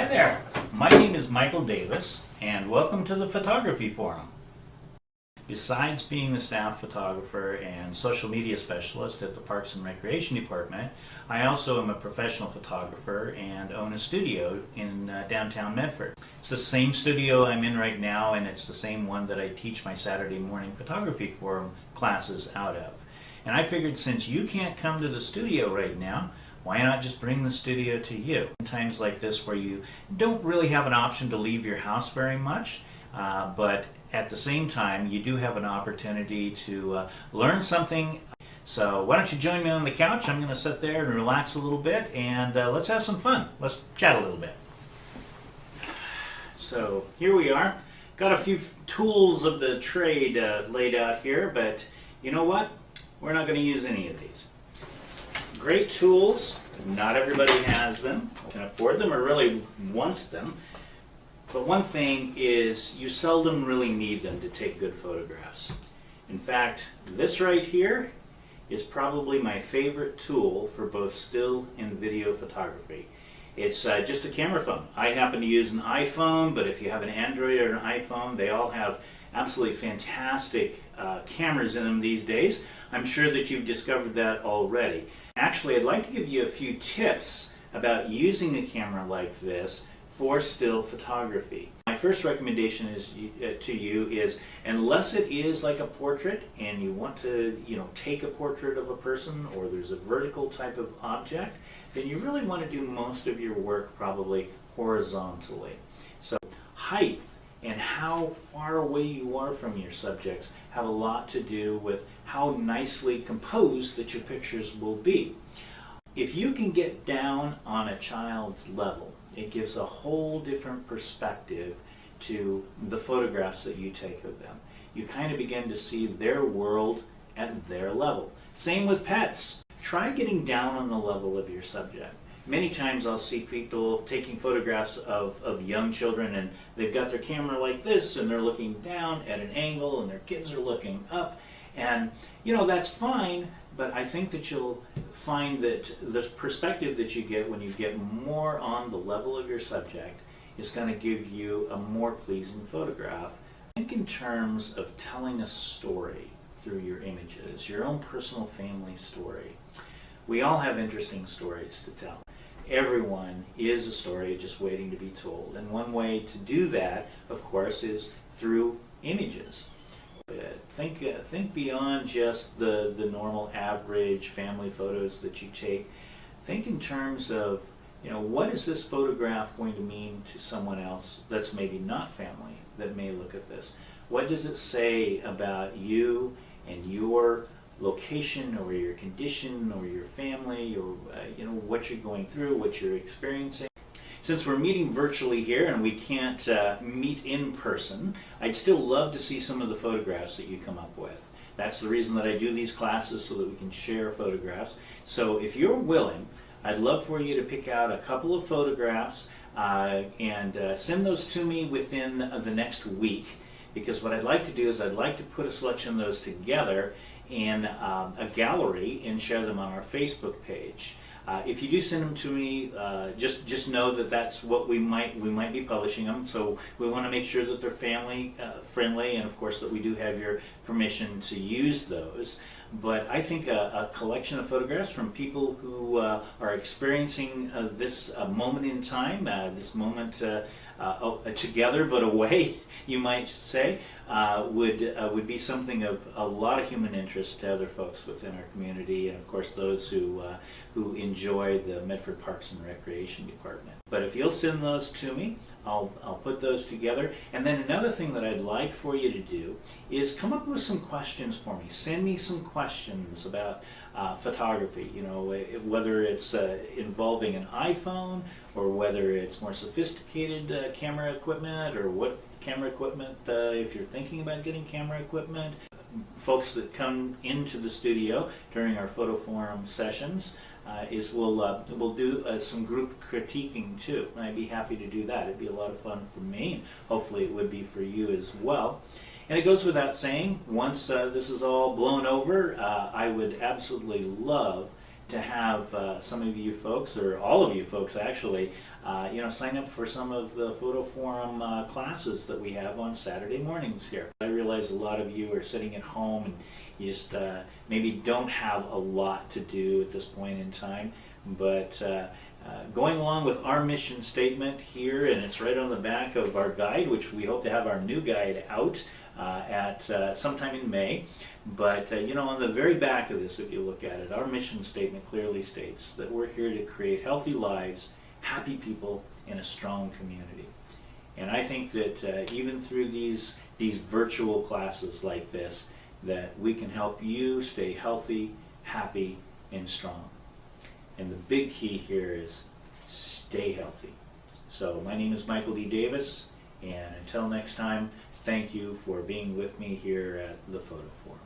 Hi there, my name is Michael Davis and welcome to the Photography Forum. Besides being the staff photographer and social media specialist at the Parks and Recreation Department, I also am a professional photographer and own a studio in downtown Medford. It's the same studio I'm in right now, and it's the same one that I teach my Saturday morning Photography Forum classes out of. And I figured since you can't come to the studio right now, why not just bring the studio to you? In times like this where you don't really have an option to leave your house very much, but at the same time you do have an opportunity to learn something. So why don't you join me on the couch? I'm going to sit there and relax a little bit, and let's have some fun. Let's chat a little bit. So here we are. Got a few tools of the trade laid out here, but you know what? We're not going to use any of these. Great tools. Not everybody has them, can afford them, or really wants them. But one thing is you seldom really need them to take good photographs. In fact, this right here is probably my favorite tool for both still and video photography. It's just a camera phone. I happen to use an iPhone, but if you have an Android or an iPhone, they all have absolutely fantastic cameras in them these days. I'm sure that you've discovered that already. Actually, I'd like to give you a few tips about using a camera like this for still photography. My first recommendation is to you is, unless it is like a portrait and you want to take a portrait of a person, or there's a vertical type of object, then you really want to do most of your work probably horizontally. So height and how far away you are from your subjects have a lot to do with how nicely composed that your pictures will be. If you can get down on a child's level, it gives a whole different perspective to the photographs that you take of them. You kind of begin to see their world at their level. Same with pets. Try getting down on the level of your subject. Many times I'll see people taking photographs of young children, and they've got their camera like this and they're looking down at an angle and their kids are looking up. And that's fine, but I think that you'll find that the perspective that you get when you get more on the level of your subject is going to give you a more pleasing photograph. Think in terms of telling a story through your images, your own personal family story. We all have interesting stories to tell. Everyone is a story just waiting to be told. And one way to do that, of course, is through images. Think beyond just the normal average family photos that you take. Think in terms of, what is this photograph going to mean to someone else that's maybe not family that may look at this? What does it say about you and your location or your condition or your family, or what you're going through, what you're experiencing? Since we're meeting virtually here and we can't meet in person, I'd still love to see some of the photographs that you come up with. That's the reason that I do these classes, so that we can share photographs. So if you're willing, I'd love for you to pick out a couple of photographs and send those to me within the next week, because what I'd like to do is I'd like to put a selection of those together in a gallery and share them on our Facebook page. If you do send them to me, just know that that's what we might be publishing them. So we want to make sure that they're family friendly, and of course that we do have your permission to use those. But I think a collection of photographs from people who are experiencing this moment in time, this moment together but away, you might say, would be something of a lot of human interest to other folks within our community, and of course those who enjoy the Medford Parks and Recreation Department. But if you'll send those to me, I'll put those together. And then another thing that I'd like for you to do is come up with some questions for me. Send me some questions about photography, whether it's involving an iPhone, or whether it's more sophisticated camera equipment, or what camera equipment, if you're thinking about getting camera equipment. Folks that come into the studio during our photo forum sessions we'll do some group critiquing too, and I'd be happy to do that. It'd be a lot of fun for me, and hopefully it would be for you as well. And it goes without saying, once this is all blown over, I would absolutely love to have some of you folks, or all of you folks actually, sign up for some of the Photo Forum classes that we have on Saturday mornings here. I realize a lot of you are sitting at home and you just maybe don't have a lot to do at this point in time, but going along with our mission statement here, and it's right on the back of our guide, which we hope to have our new guide out at sometime in May. But on the very back of this, if you look at it, our mission statement clearly states that we're here to create healthy lives, happy people, and a strong community. And I think that even through these virtual classes like this, that we can help you stay healthy, happy, and strong. And the big key here is stay healthy. So my name is Michael D. Davis, and until next time, thank you for being with me here at the Photo Forum.